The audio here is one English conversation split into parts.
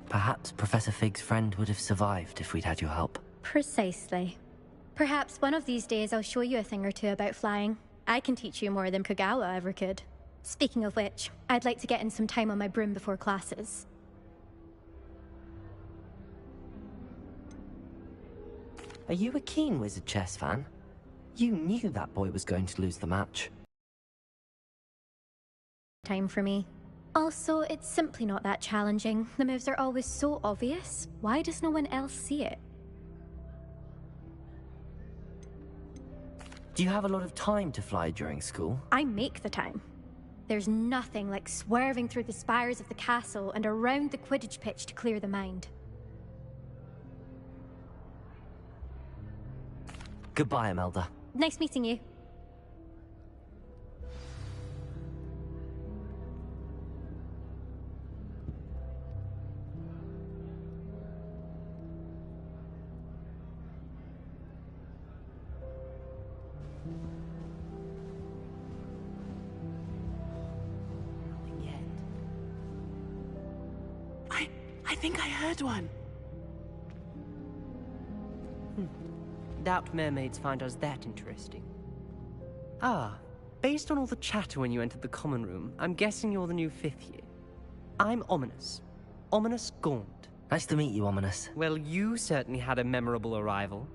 Perhaps Professor Fig's friend would have survived if we'd had your help. Precisely. Perhaps one of these days I'll show you a thing or two about flying. I can teach you more than Kagawa ever could. Speaking of which, I'd like to get in some time on my broom before classes. Are you a keen Wizard chess fan? You knew that boy was going to lose the match. Time for me. Also, it's simply not that challenging. The moves are always so obvious. Why does no one else see it? Do you have a lot of time to fly during school? I make the time. There's nothing like swerving through the spires of the castle and around the Quidditch pitch to clear the mind. Goodbye, Imelda. Nice meeting you. I think I heard one. Doubt mermaids find us that interesting. Ah, based on all the chatter when you entered the common room, I'm guessing you're the new 5th year. I'm Ominous. Ominous Gaunt. Nice to meet you, Ominous. Well, you certainly had a memorable arrival.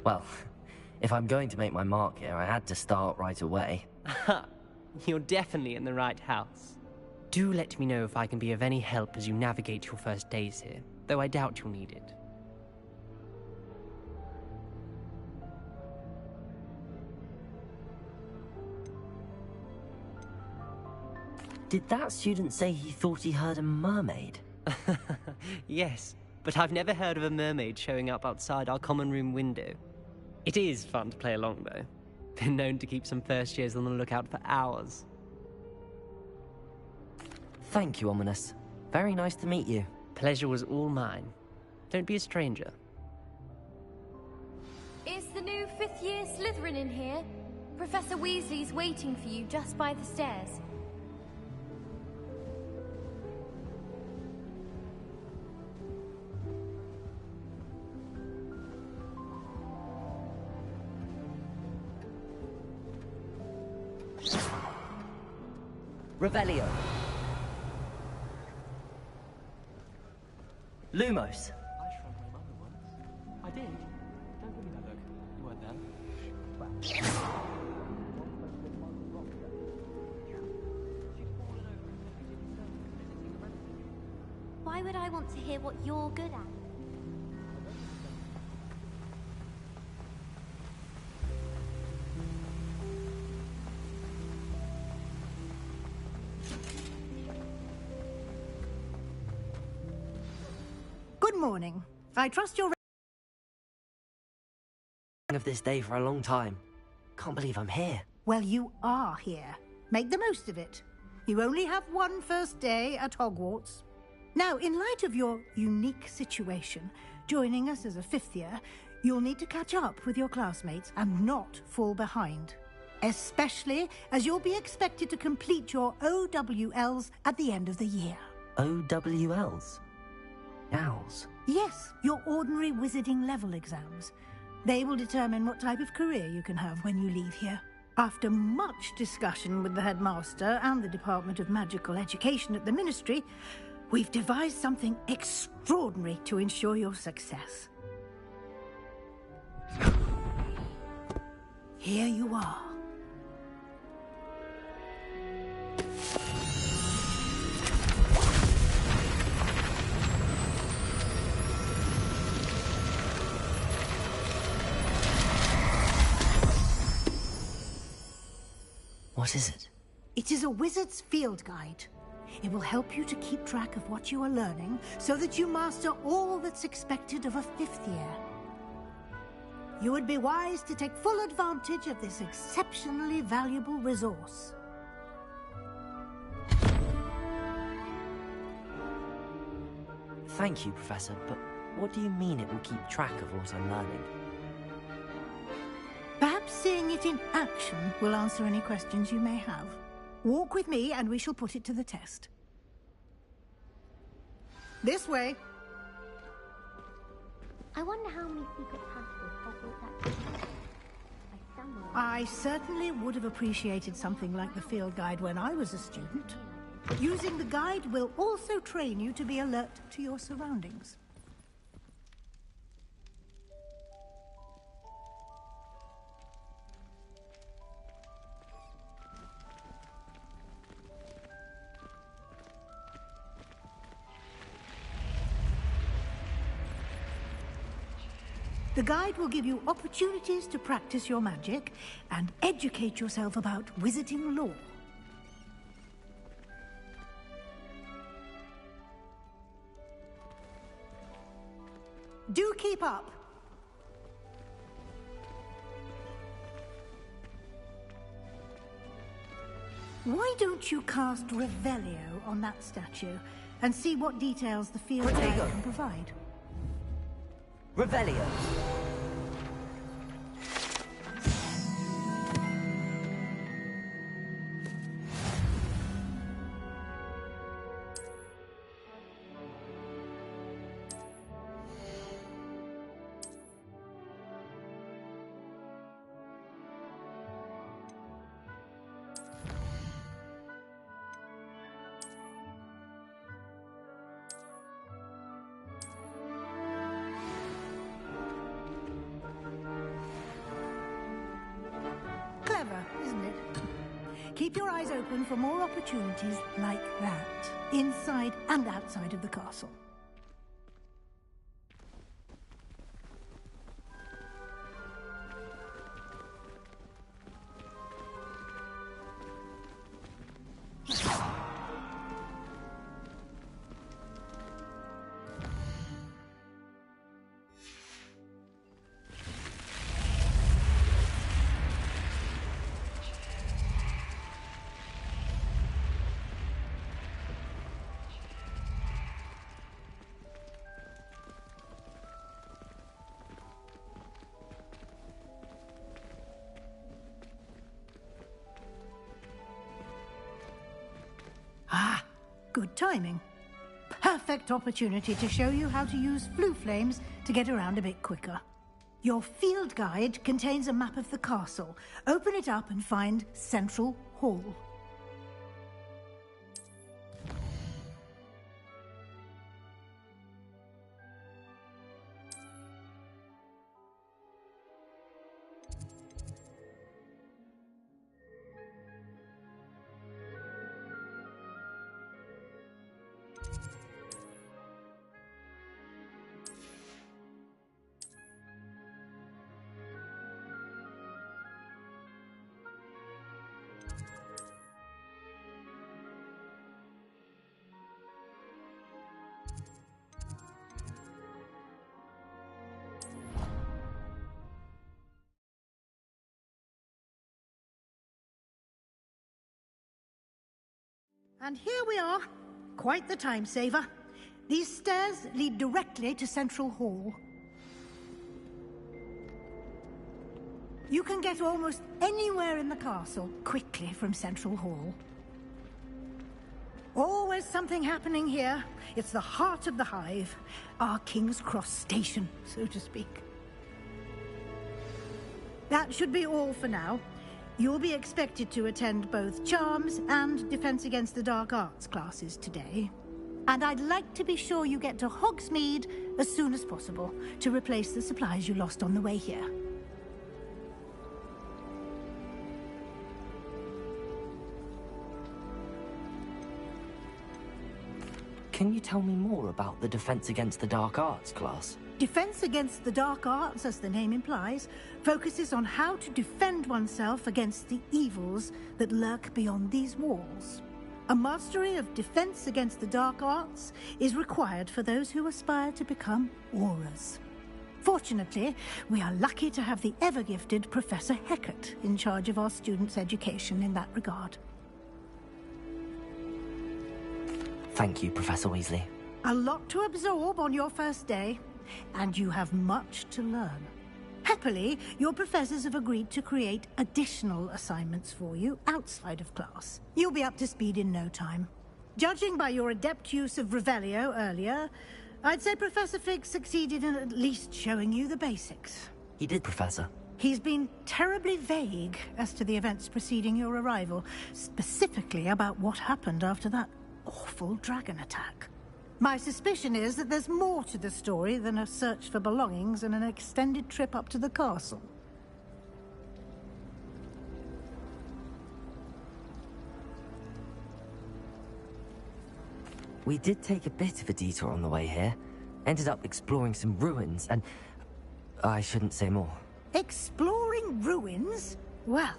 Well, if I'm going to make my mark here, I had to start right away. Ha! You're definitely in the right house. Do let me know if I can be of any help as you navigate your first days here, though I doubt you'll need it. Did that student say he thought he heard a mermaid? Yes, but I've never heard of a mermaid showing up outside our common room window. It is fun to play along, though. Been known to keep some first years on the lookout for hours. Thank you, Ominous. Very nice to meet you. Pleasure was all mine. Don't be a stranger. Is the new 5th year Slytherin in here? Professor Weasley's waiting for you just by the stairs. Revelio. Lumos. I shrugged my mother once. I did. Don't give me that look. You weren't there. Why would I want to hear what you're good at? Good morning. I trust you're Of this day for a long time. Can't believe I'm here. Well, you are here. Make the most of it. You only have one first day at Hogwarts. Now, in light of your unique situation, joining us as a 5th year, you'll need to catch up with your classmates and not fall behind. Especially as you'll be expected to complete your OWLs at the end of the year. OWLs? Owls? Yes, your ordinary wizarding level exams. They will determine what type of career you can have when you leave here. After much discussion with the headmaster and the Department of Magical Education at the Ministry, we've devised something extraordinary to ensure your success. Here you are. What is it? It is a wizard's field guide. It will help you to keep track of what you are learning so that you master all that's expected of a 5th year. You would be wise to take full advantage of this exceptionally valuable resource. Thank you, Professor, but what do you mean it will keep track of what I'm learning? Perhaps seeing it in action will answer any questions you may have. Walk with me and we shall put it to the test. This way. I wonder how many secret passages Hogwarts actually has. I stumbled. I certainly would have appreciated something like the field guide when I was a student. Using the guide will also train you to be alert to your surroundings. The guide will give you opportunities to practice your magic and educate yourself about wizarding lore. Do keep up. Why don't you cast Revelio on that statue and see what details the field guide can provide? Revelio. Clever, isn't it? Keep your eyes open for more opportunities like that, inside and outside of the castle. Ah, good timing. Perfect opportunity to show you how to use flue flames to get around a bit quicker. Your field guide contains a map of the castle. Open it up and find Central Hall. And here we are. Quite the time saver. These stairs lead directly to Central Hall. You can get almost anywhere in the castle quickly from Central Hall. Always something happening here. It's the heart of the hive. Our King's Cross station, so to speak. That should be all for now. You'll be expected to attend both Charms and Defense Against the Dark Arts classes today. And I'd like to be sure you get to Hogsmeade as soon as possible to replace the supplies you lost on the way here. Can you tell me more about the Defense Against the Dark Arts class? Defense Against the Dark Arts, as the name implies, focuses on how to defend oneself against the evils that lurk beyond these walls. A mastery of Defense Against the Dark Arts is required for those who aspire to become Aurors. Fortunately, we are lucky to have the ever-gifted Professor Hecat in charge of our students' education in that regard. Thank you, Professor Weasley. A lot to absorb on your first day, and you have much to learn. Happily, your professors have agreed to create additional assignments for you outside of class. You'll be up to speed in no time. Judging by your adept use of Revelio earlier, I'd say Professor Fig succeeded in at least showing you the basics. He did, Professor. He's been terribly vague as to the events preceding your arrival, specifically about what happened after that awful dragon attack. My suspicion is that there's more to the story than a search for belongings and an extended trip up to the castle. We did take a bit of a detour on the way here. Ended up exploring some ruins and... I shouldn't say more. Exploring ruins? Well,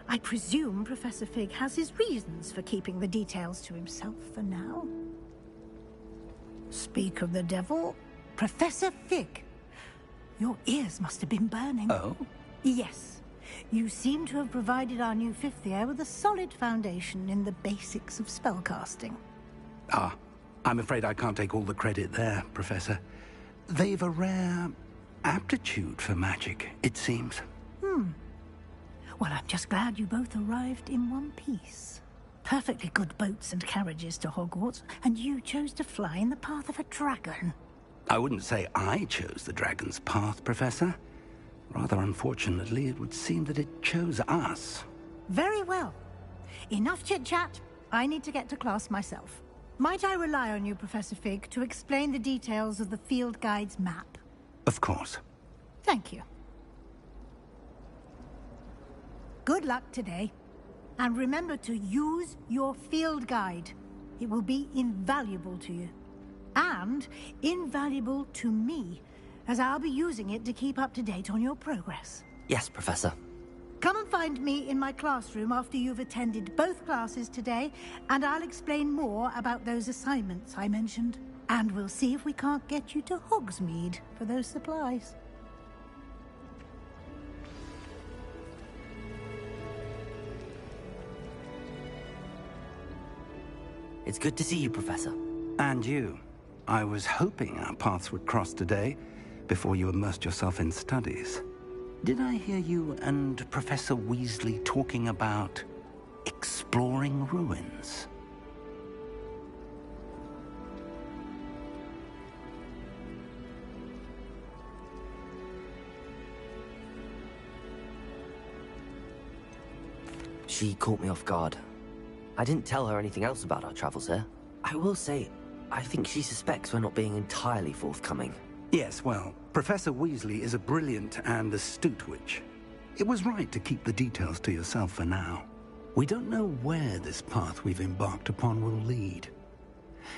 I presume Professor Fig has his reasons for keeping the details to himself for now. Speak of the devil, Professor Fig. Your ears must have been burning. Oh? Yes. You seem to have provided our new fifth year with a solid foundation in the basics of spellcasting. Ah, I'm afraid I can't take all the credit there, Professor. They've a rare aptitude for magic, it seems. Well, I'm just glad you both arrived in one piece. Perfectly good boats and carriages to Hogwarts, and you chose to fly in the path of a dragon. I wouldn't say I chose the dragon's path, Professor. Rather unfortunately, it would seem that it chose us. Very well. Enough chit-chat. I need to get to class myself. Might I rely on you, Professor Fig, to explain the details of the field guide's map? Of course. Thank you. Good luck today. And remember to use your field guide. It will be invaluable to you. And invaluable to me, as I'll be using it to keep up to date on your progress. Yes, Professor. Come and find me in my classroom after you've attended both classes today, and I'll explain more about those assignments I mentioned. And we'll see if we can't get you to Hogsmeade for those supplies. It's good to see you, Professor. And you. I was hoping our paths would cross today, before you immersed yourself in studies. Did I hear you and Professor Weasley talking about exploring ruins? She caught me off guard. I didn't tell her anything else about our travels here. I will say, I think she suspects we're not being entirely forthcoming. Yes, well, Professor Weasley is a brilliant and astute witch. It was right to keep the details to yourself for now. We don't know where this path we've embarked upon will lead.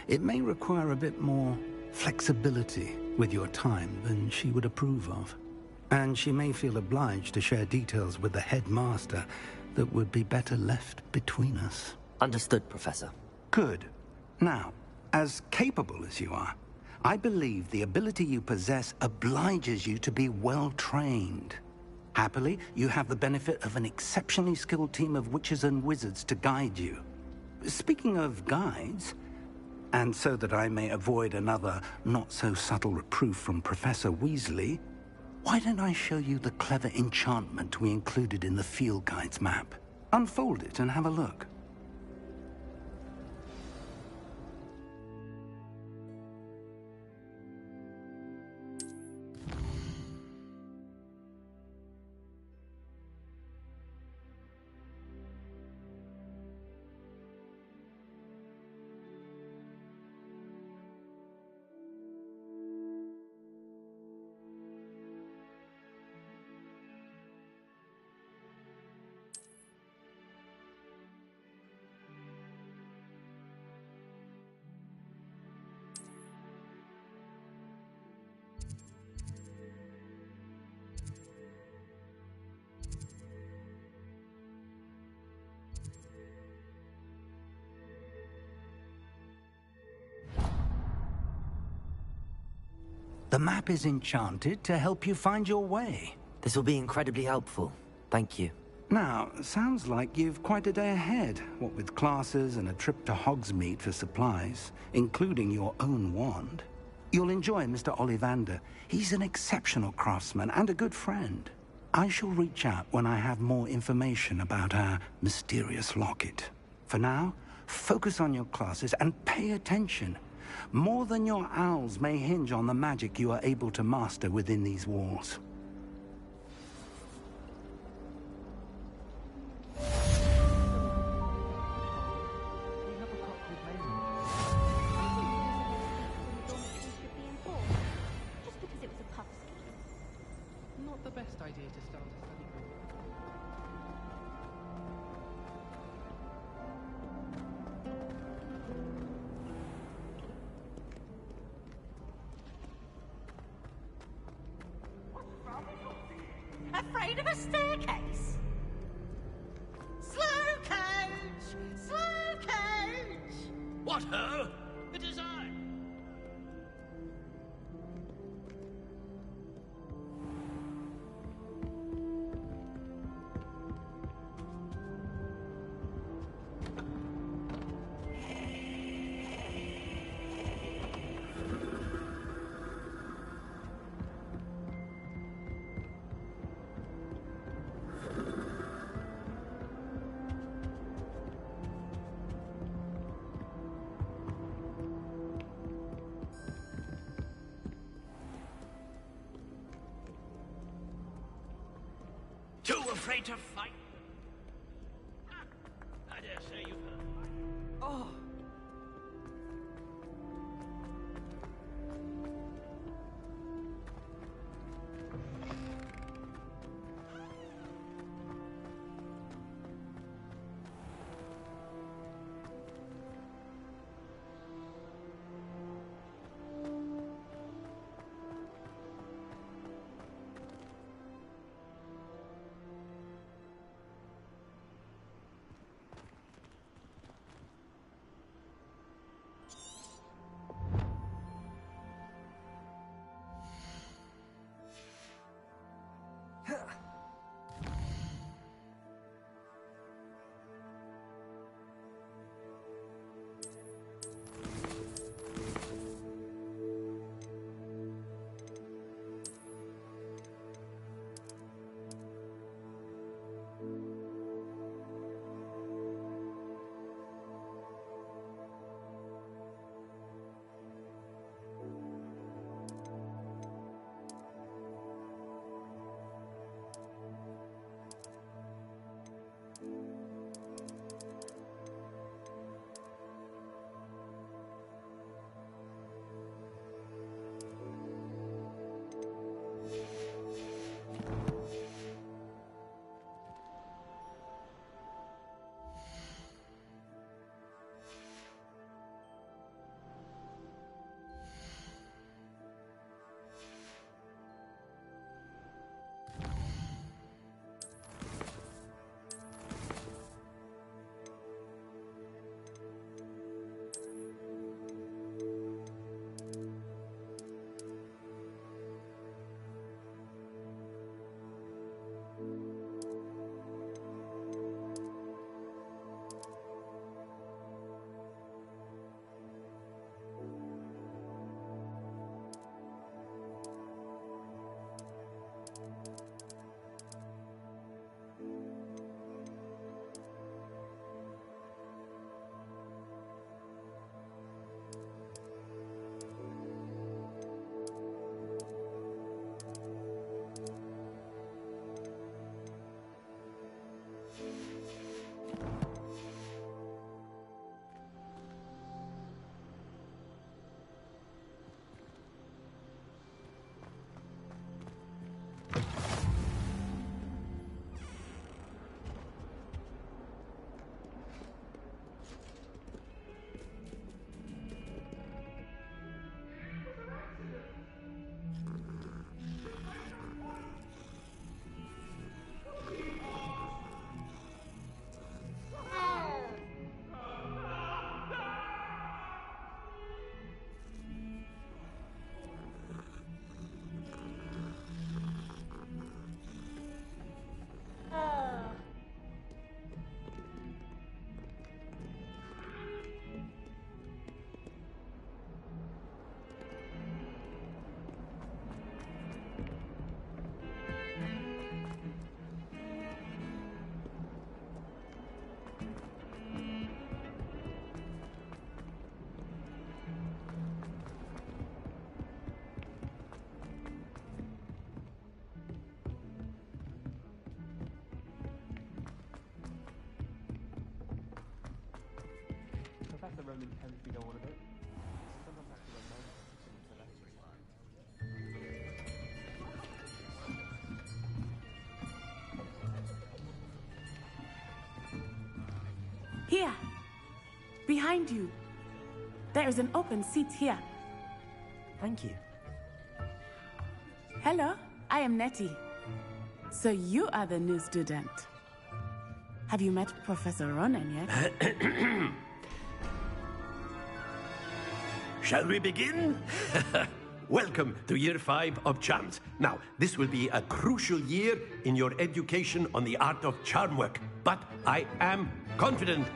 It may require a bit more flexibility with your time than she would approve of. And she may feel obliged to share details with the headmaster that would be better left between us. Understood, Professor. Good. Now, as capable as you are, I believe the ability you possess obliges you to be well trained. Happily, you have the benefit of an exceptionally skilled team of witches and wizards to guide you. Speaking of guides, and so that I may avoid another not-so-subtle reproof from Professor Weasley, why don't I show you the clever enchantment we included in the field guide's map? Unfold it and have a look. The map is enchanted to help you find your way. This will be incredibly helpful. Thank you. Now, sounds like you've quite a day ahead, what with classes and a trip to Hogsmeade for supplies, including your own wand. You'll enjoy Mr. Ollivander. He's an exceptional craftsman and a good friend. I shall reach out when I have more information about our mysterious locket. For now, focus on your classes and pay attention. More than your owls may hinge on the magic you are able to master within these walls. Just because it was a puff scheme. Not the best idea to start a study group. Afraid of a staircase? Slow coach! Slow coach! What ho? It is I! Too afraid to fight? Ah, I dare say you've heard. Oh! I'm intensely don't want to do it. Sometimes I actually don't know myself. Here. Behind you. There is an open seat here. Thank you. Hello, I am Nettie. So you are the new student. Have you met Professor Ronan yet? Shall we begin? Welcome to Year 5 of Charms. Now, this will be a crucial year in your education on the art of charm work. But I am confident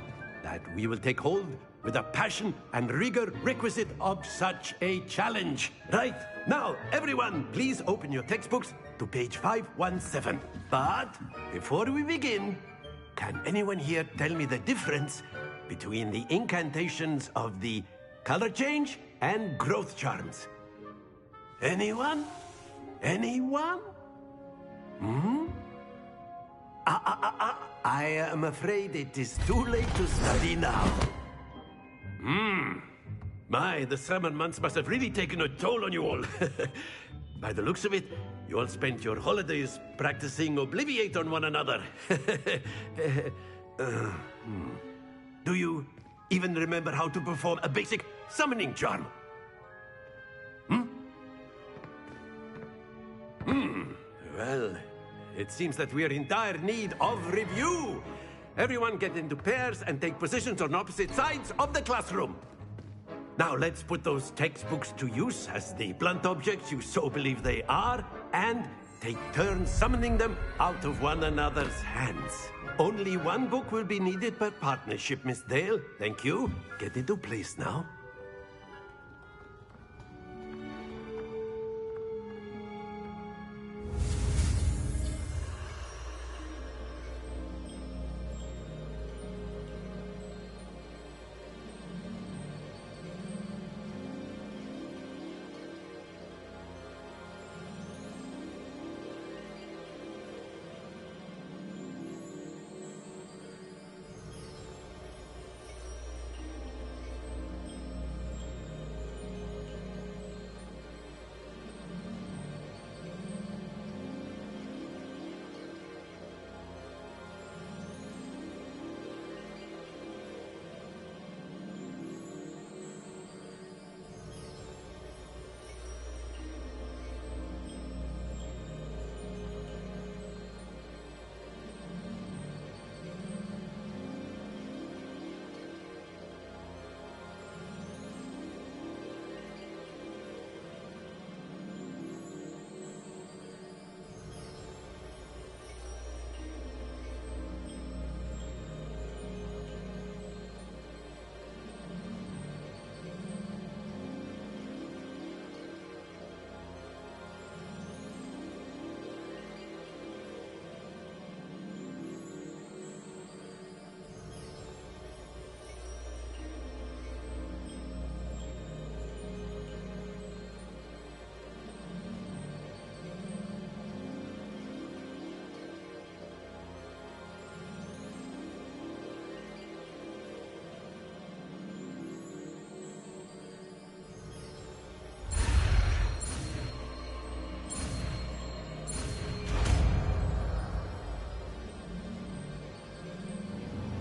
that we will take hold with the passion and rigor requisite of such a challenge. Right, now, everyone, please open your textbooks to page 517. But before we begin, can anyone here tell me the difference between the incantations of the color change and growth charms? Anyone? Anyone? I am afraid it is too late to study now. My, the summer months must have really taken a toll on you all. By the looks of it, you all spent your holidays practicing Obliviate on one another. Do you even remember how to perform a basic summoning charm? Well, it seems that we are in dire need of review. Everyone get into pairs and take positions on opposite sides of the classroom. Now let's put those textbooks to use as the blunt objects you so believe they are, and take turns summoning them out of one another's hands. Only one book will be needed per partnership, Miss Dale. Thank you. Get into place now.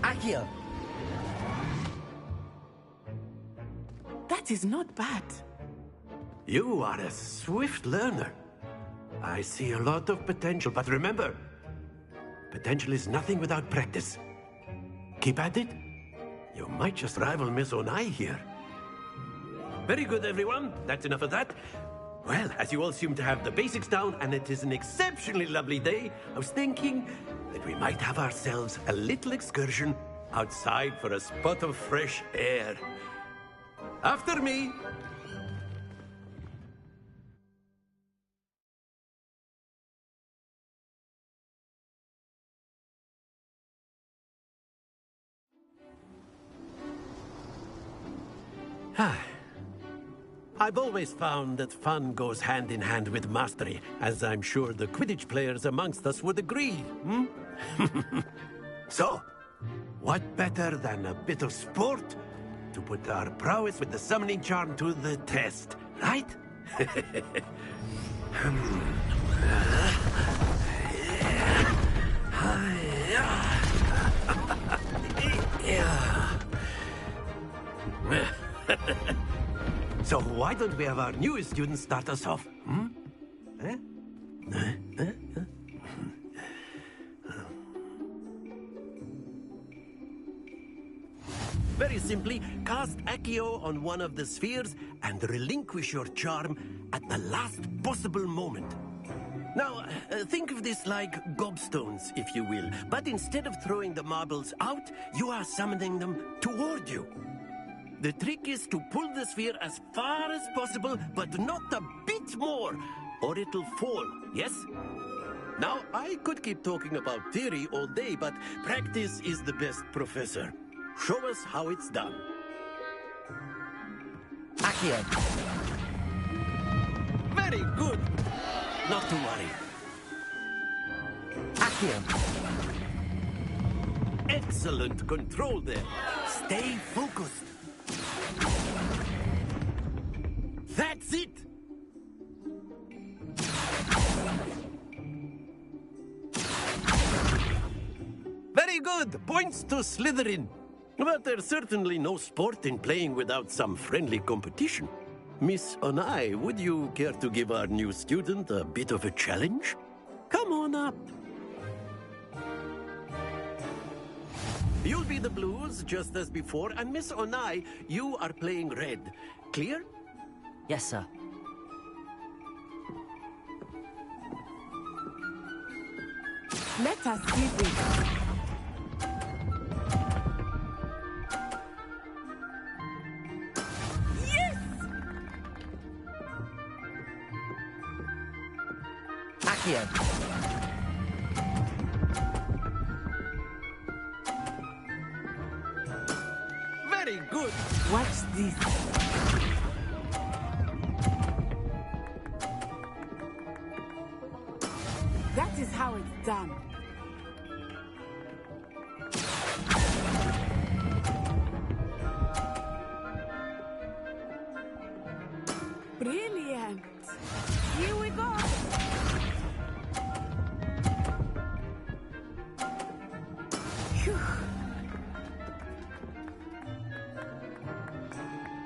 Accio! That is not bad. You are a swift learner. I see a lot of potential, but remember, potential is nothing without practice. Keep at it. You might just rival Miss Onai here. Very good, everyone. That's enough of that. Well, as you all seem to have the basics down, and it is an exceptionally lovely day, I was thinking that we might have ourselves a little excursion outside for a spot of fresh air. After me. I've always found that fun goes hand in hand with mastery, as I'm sure the Quidditch players amongst us would agree, So, what better than a bit of sport to put our prowess with the summoning charm to the test, right? So why don't we have our newest student start us off? Eh? Very simply, cast Accio on one of the spheres and relinquish your charm at the last possible moment. Now, think of this like gobstones, if you will, but instead of throwing the marbles out, you are summoning them toward you. The trick is to pull the sphere as far as possible, but not a bit more, or it'll fall, yes? Now, I could keep talking about theory all day, but practice is the best professor. Show us how it's done. Accio. Very good. Not to worry. Accio. Excellent control there. Stay focused. That's it! Very good! Points to Slytherin. But there's certainly no sport in playing without some friendly competition. Miss Onai, would you care to give our new student a bit of a challenge? Come on up. You'll be the blues, just as before, and Miss Onai, you are playing red. Clear? Yes, sir. Let us see this. Accio. Very good. Watch this. That is how it's done. Brilliant. Here we go. Phew.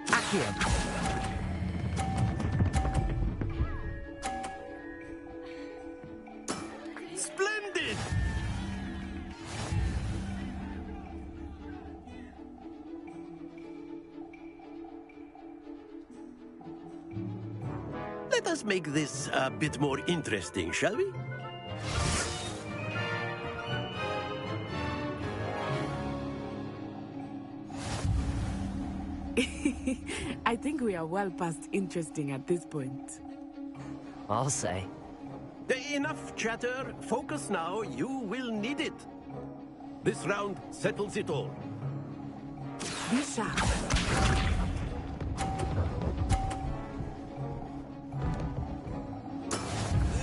Accio. Splendid! Let us make this a bit more interesting, shall we? I think we are well past interesting at this point. I'll say. Enough chatter. Focus now. You will need it. This round settles it all. Be sharp.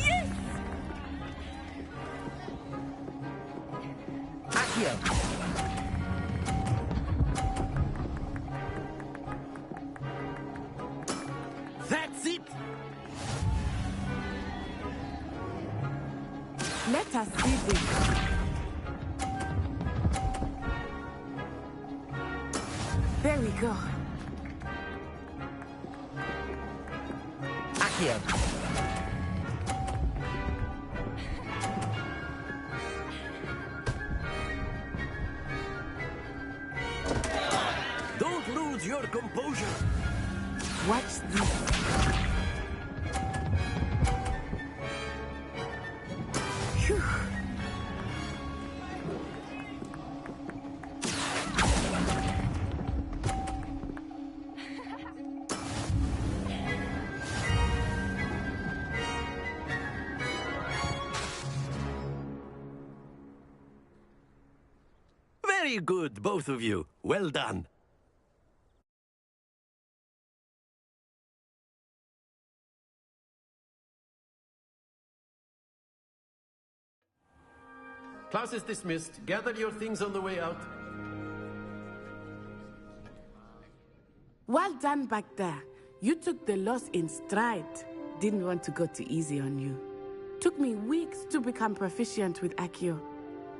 Yes! Accio. That's it! Let us see this. There we go. Accio. Don't lose your composure. Watch this. Phew. Very good, both of you. Well done. Class is dismissed. Gather your things on the way out. Well done back there. You took the loss in stride. Didn't want to go too easy on you. Took me weeks to become proficient with Accio.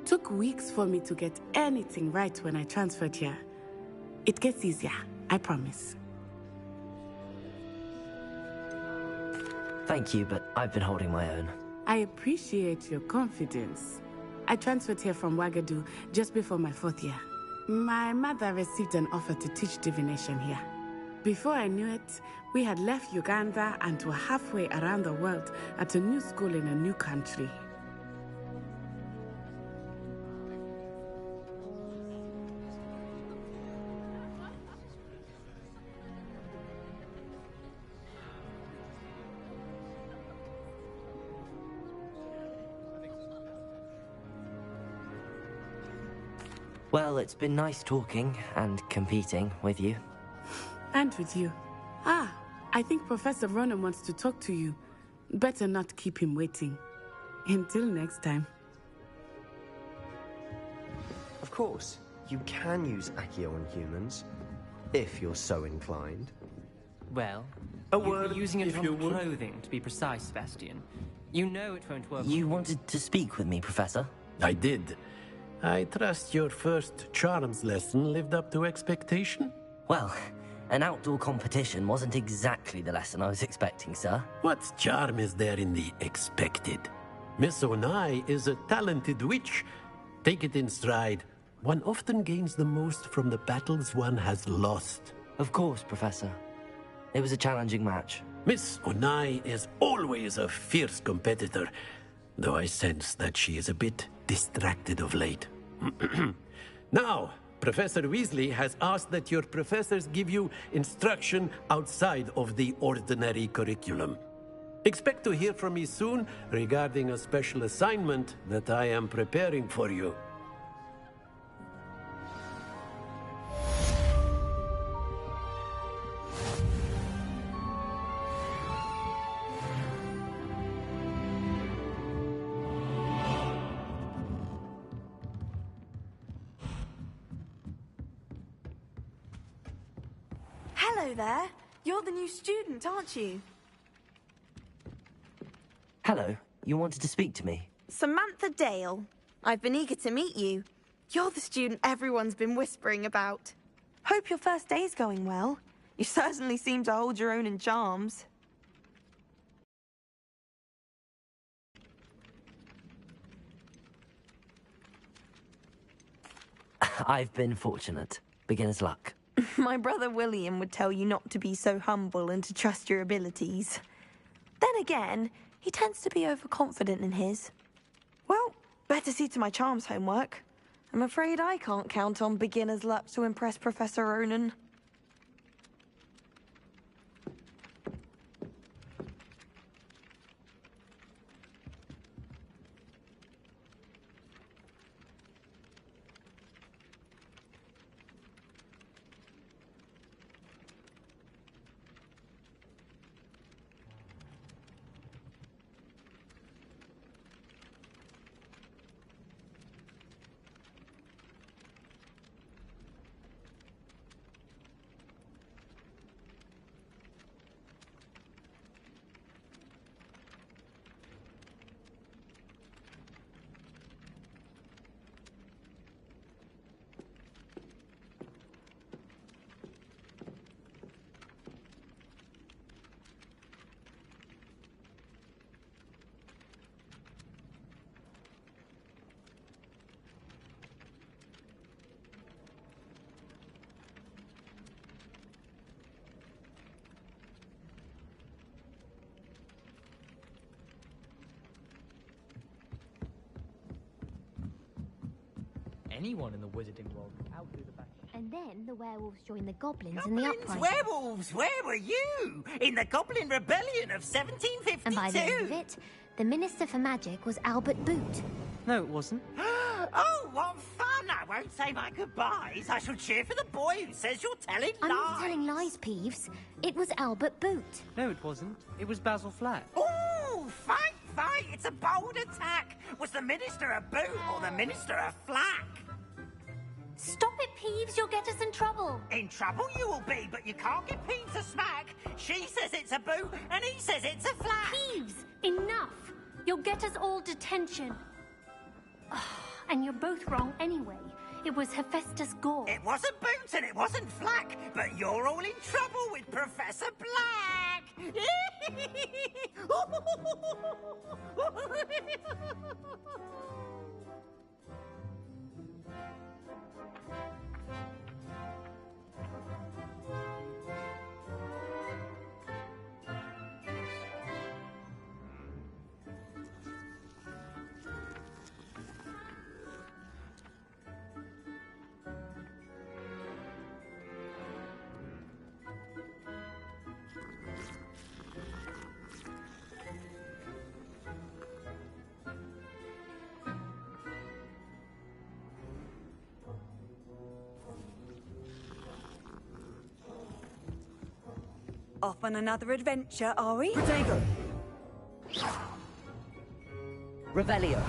Took weeks for me to get anything right when I transferred here. It gets easier, I promise. Thank you, but I've been holding my own. I appreciate your confidence. I transferred here from Wagadu just before my 4th year. My mother received an offer to teach divination here. Before I knew it, we had left Uganda and were halfway around the world at a new school in a new country. Well, it's been nice talking and competing with you. And with you. I think Professor Ronan wants to talk to you. Better not keep him waiting. Until next time. Of course, you can use Accio on humans, if you're so inclined. Well, A you'd word, be using it if on you would. clothing, to be precise, Sebastian. You know it won't work. You wanted to speak with me, Professor? I did. I trust your first charms lesson lived up to expectation? Well, an outdoor competition wasn't exactly the lesson I was expecting, sir. What charm is there in the expected? Miss Onai is a talented witch. Take it in stride. One often gains the most from the battles one has lost. Of course, Professor. It was a challenging match. Miss Onai is always a fierce competitor, though I sense that she is a bit distracted of late. Now, Professor Weasley has asked that your professors give you instruction outside of the ordinary curriculum. Expect to hear from me soon regarding a special assignment that I am preparing for you. Hello there. You're the new student, aren't you? Hello, you wanted to speak to me? Samantha Dale. I've been eager to meet you. You're the student everyone's been whispering about. Hope your first day's going well. You certainly seem to hold your own in charms. I've been fortunate. Beginner's luck. My brother William would tell you not to be so humble and to trust your abilities. Then again, he tends to be overconfident in his. Well, better see to my charms homework. I'm afraid I can't count on beginner's luck to impress Professor Ronan. Anyone in the wizarding world can outdo the best. And then the werewolves joined the goblins in the uprising. Werewolves, where were you? In the Goblin Rebellion of 1752. And by the end of it, the Minister for Magic was Albert Boot. No, it wasn't. Oh, what fun! I won't say my goodbyes. I shall cheer for the boy who says you're telling I'm lies. not telling lies, Peeves. It was Albert Boot. No, it wasn't. It was Basil Flat. Ooh, fight! It's a bold attack. Was the Minister a boot or the Minister a flack? Stop it, Peeves. Peeves, you'll get us in trouble. In trouble you will be, but you can't give Peeves a smack. She says it's a boo, and he says it's a flat. Peeves, enough. You'll get us all detention. And you're both wrong anyway. It was Hephaestus Gore. It wasn't Boots and it wasn't Flack, but you're all in trouble with Professor Black. Off on another adventure, are we? Protego! Revelio.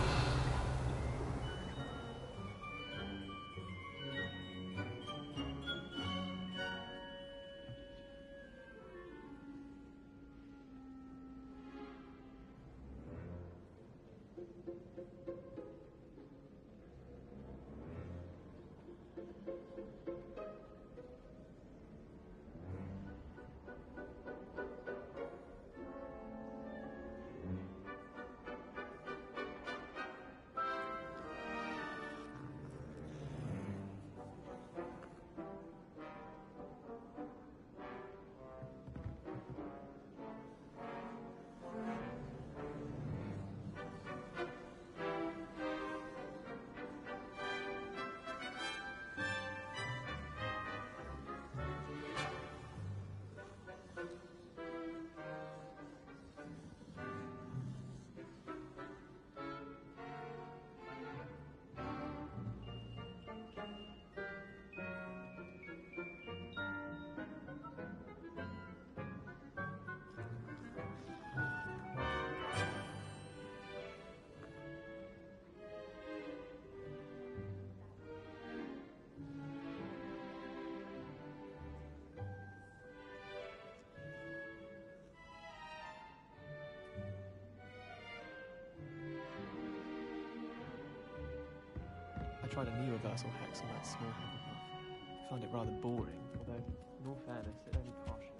I tried a new reversal hex on that small Hufflepuff. I found it rather boring, although, in all fairness, it only partially.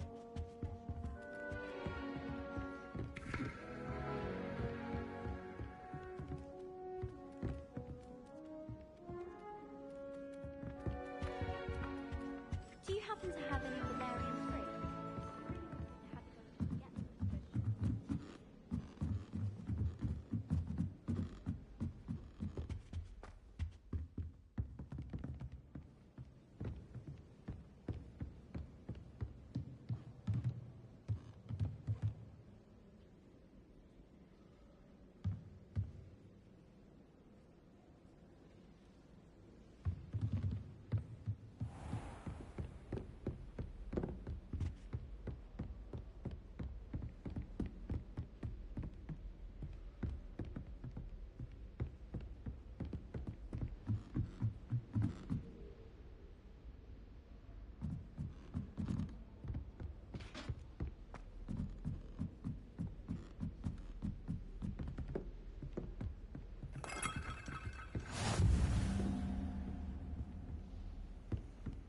Do you happen to have any Valerian free?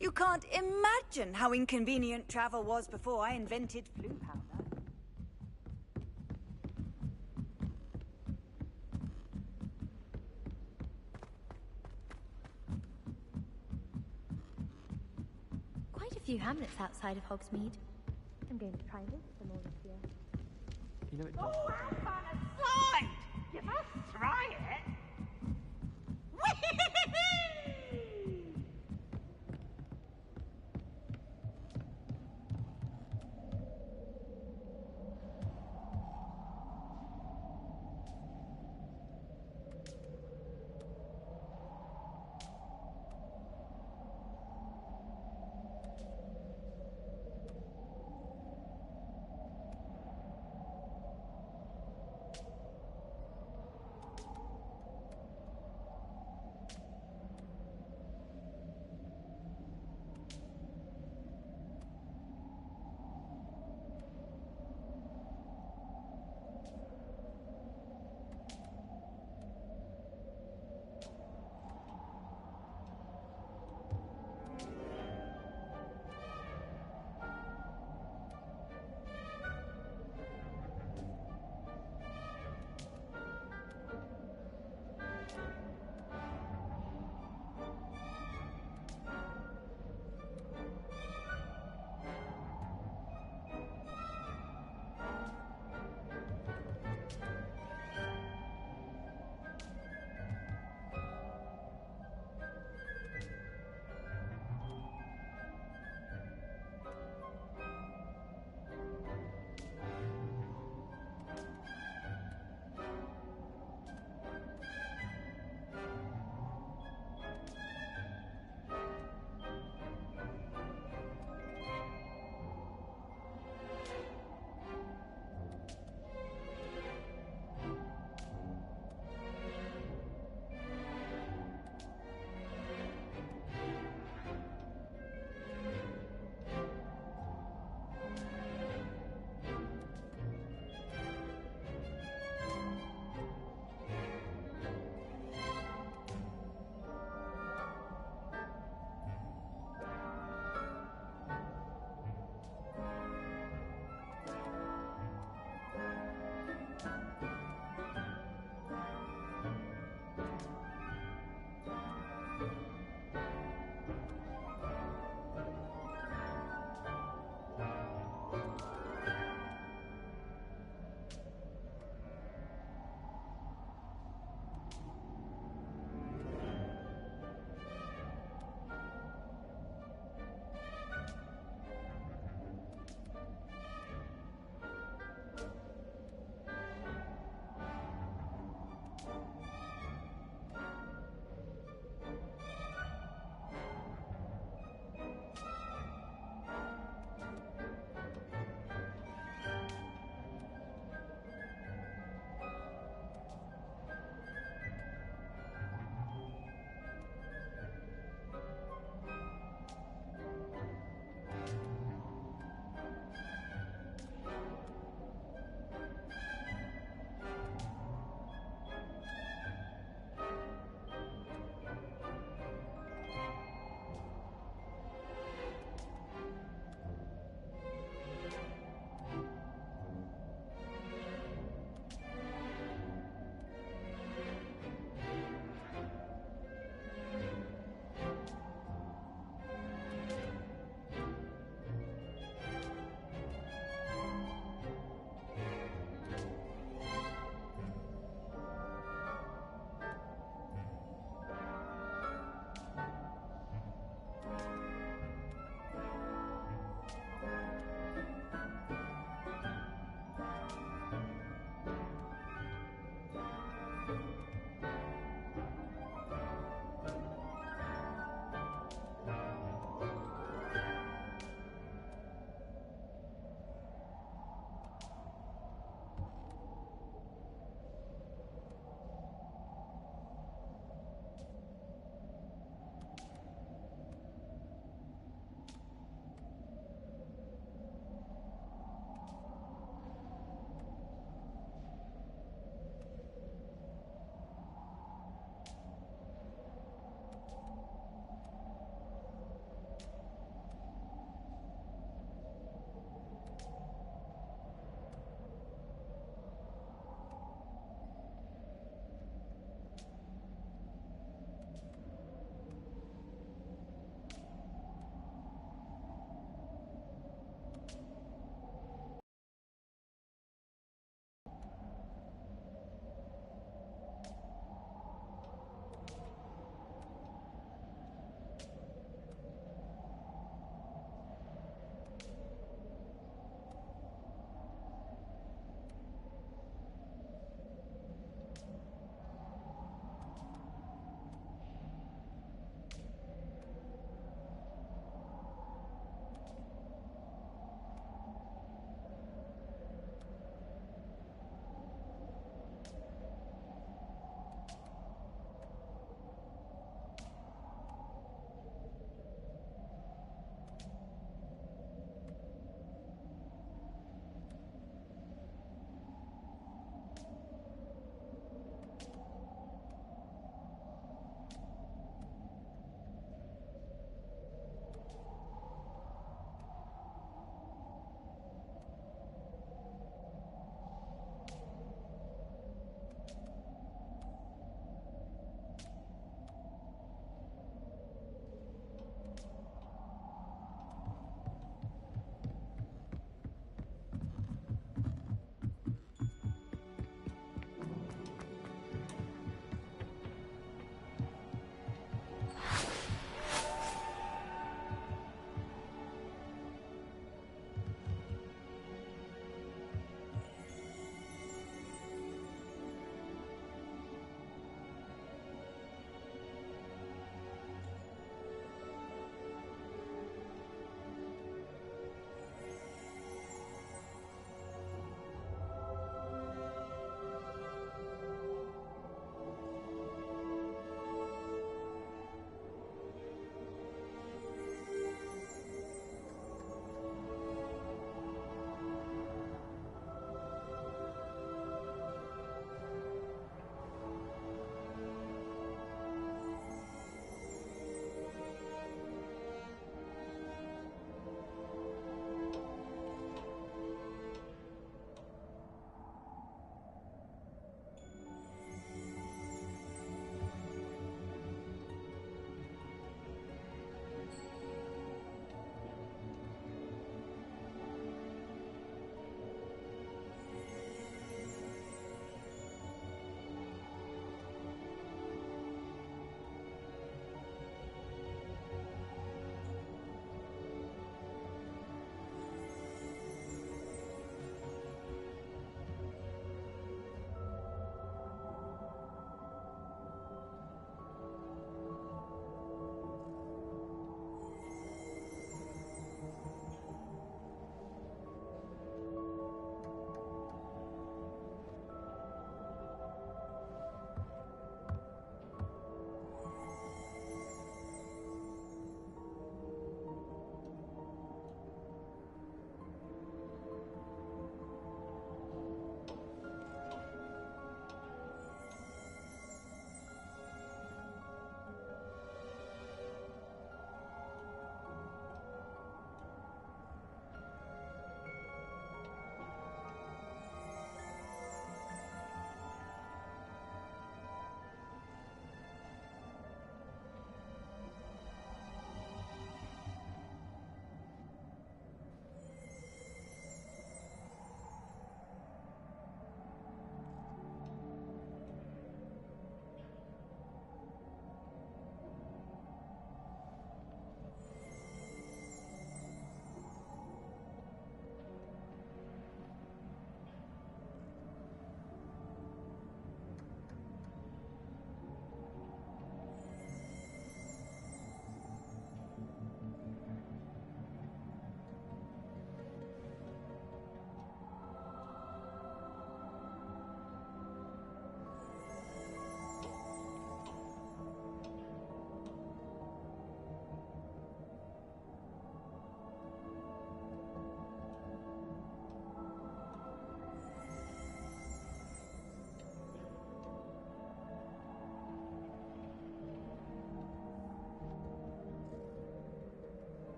You can't imagine how inconvenient travel was before I invented flu powder. Quite a few hamlets outside of Hogsmeade. I'm going to try and visit them all this year. You know it Oh, does. have fun aside! You must try it!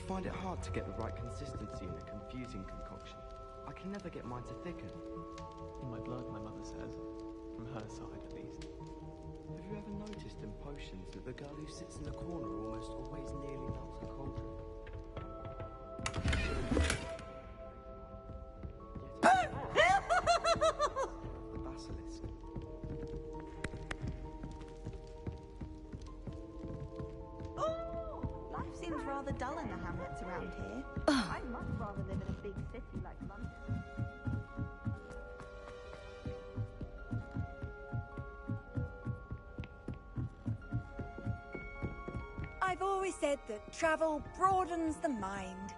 find it hard to get the right consistency in a confusing concoction. I can never get mine to thicken. In my blood, my mother says. From her side, at least. Have you ever noticed in potions that the girl who sits in the corner almost always nearly melts the cauldron? The basilisk. Oh, life seems rather dull in the hamlets around here. I'd much rather live in a big city like London. I've always said that travel broadens the mind.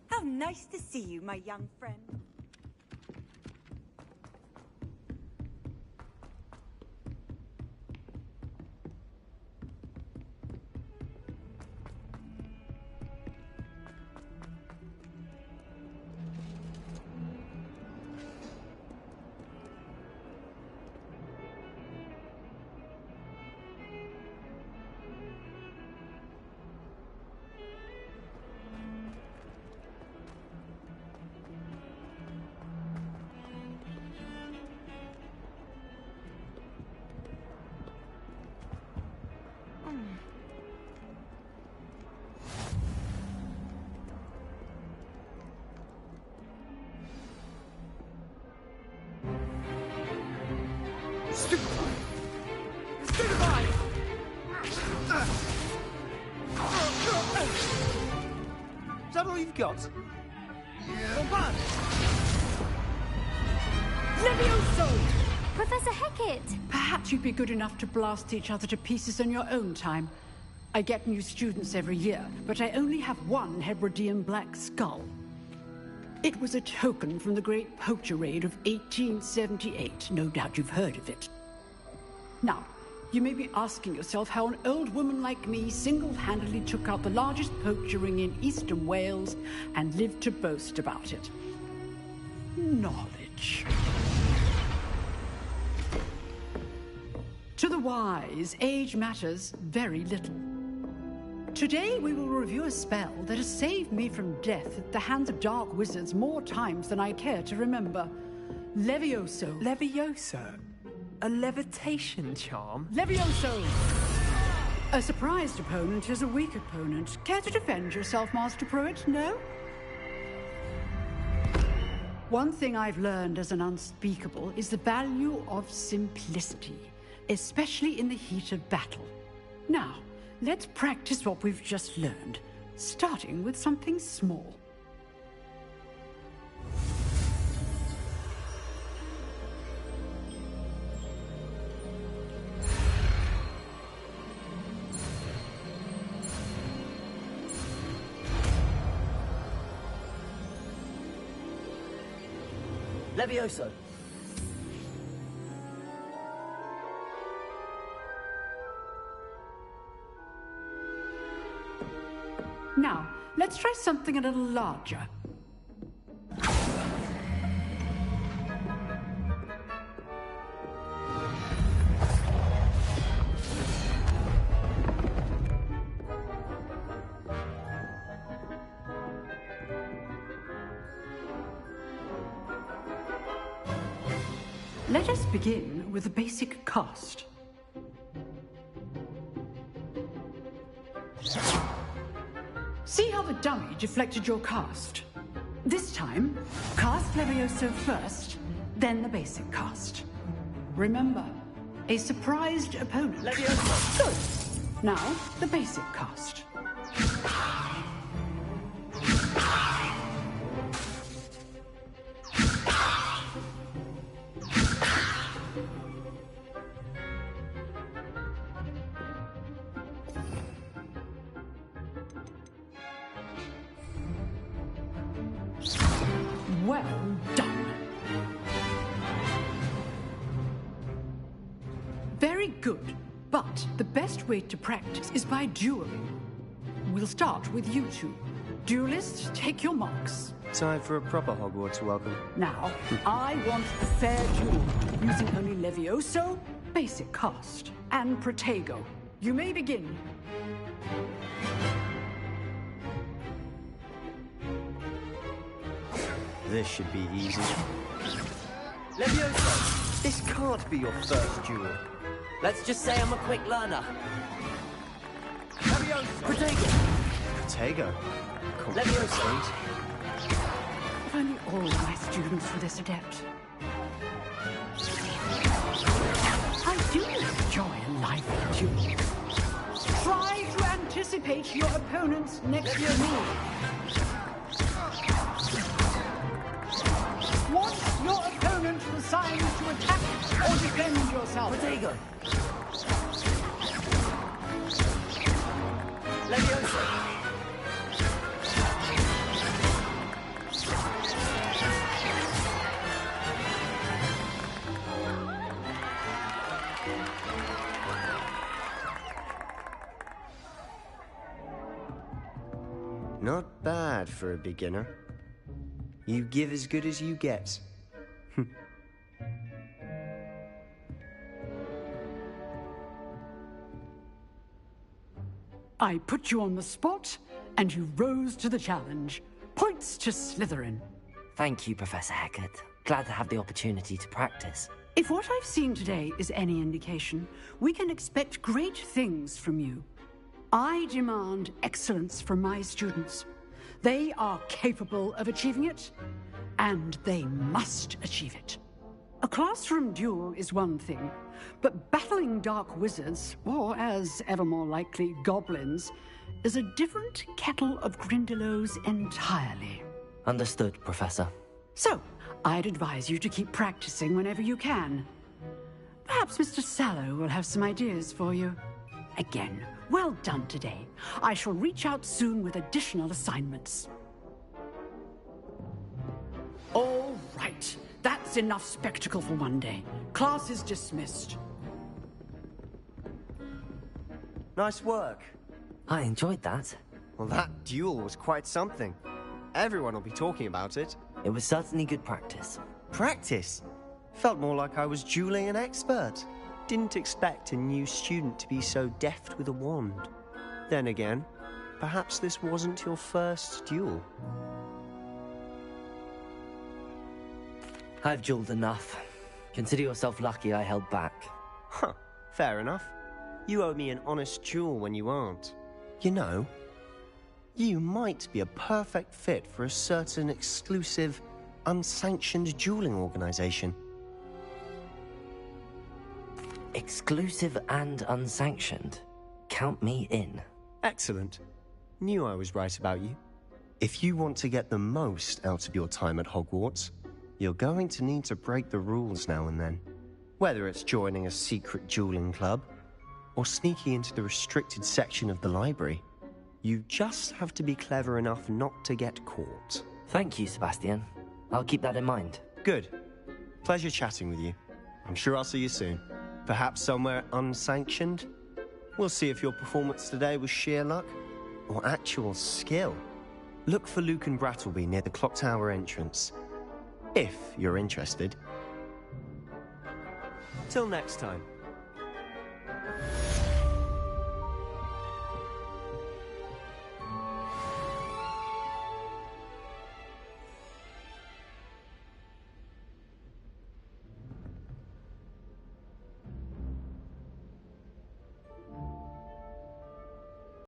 How nice to see you, my young friend. Is that all you've got? Yeah. Levioso! Professor Hecat! Perhaps you'd be good enough to blast each other to pieces in your own time. I get new students every year, but I only have one Hebridean black skull. It was a token from the Great Poacher Raid of 1878. No doubt you've heard of it. Now, you may be asking yourself how an old woman like me single-handedly took out the largest poacher ring in eastern Wales and lived to boast about it. Knowledge. much. To the wise, age matters very little. Today we will review a spell that has saved me from death at the hands of dark wizards more times than I care to remember. Levioso. Levioso? A levitation charm? Levioso! A surprised opponent is a weak opponent. Care to defend yourself, Master Pruitt? No? One thing I've learned as an unspeakable is the value of simplicity, especially in the heat of battle. Now, let's practice what we've just learned, starting with something small. Levioso. Now, let's try something a little larger. Let us begin with the basic cast. See how the dummy deflected your cast? This time, cast Levioso first, then the basic cast. Remember, a surprised opponent. Levioso! Good. Now, the basic cast. Well done. Very good, but the best way to practice is by dueling. We'll start with you two. Duelists, take your marks. Time for a proper Hogwarts welcome. Now, I want a fair duel, using only Levioso, basic cast, and Protego. You may begin. This should be easy. Levioso! This can't be your first duel. Let's just say I'm a quick learner. Levioso! Protego! Protego? Levioso! If only all my students were this adept. I do enjoy life duel. Try to anticipate your opponent's next move. Want your opponent assigned to attack or defend yourself. Protego! Levioso! Not bad for a beginner. You give as good as you get. I put you on the spot, and you rose to the challenge. Points to Slytherin. Thank you, Professor Hecat. Glad to have the opportunity to practice. If what I've seen today is any indication, we can expect great things from you. I demand excellence from my students. They are capable of achieving it, and they must achieve it. A classroom duel is one thing, but battling dark wizards, or as ever more likely, goblins, is a different kettle of Grindylows entirely. Understood, Professor. So, I'd advise you to keep practicing whenever you can. Perhaps Mr. Sallow will have some ideas for you. Again, well done today. I shall reach out soon with additional assignments. All right. That's enough spectacle for one day. Class is dismissed. Nice work. I enjoyed that. Well, that duel was quite something. Everyone will be talking about it. It was certainly good practice. Practice? Felt more like I was dueling an expert. Didn't expect a new student to be so deft with a wand. Then again, perhaps this wasn't your first duel. I've dueled enough. Consider yourself lucky I held back. Huh, fair enough. You owe me an honest duel when you aren't. You know, you might be a perfect fit for a certain exclusive, unsanctioned dueling organization. Exclusive and unsanctioned? Count me in. Excellent. Knew I was right about you. If you want to get the most out of your time at Hogwarts, you're going to need to break the rules now and then. Whether it's joining a secret dueling club, or sneaking into the restricted section of the library, you just have to be clever enough not to get caught. Thank you, Sebastian. I'll keep that in mind. Good. Pleasure chatting with you. I'm sure I'll see you soon. Perhaps somewhere unsanctioned? We'll see if your performance today was sheer luck or actual skill. Look for Luke and Brattleby near the clock tower entrance, if you're interested. Till next time.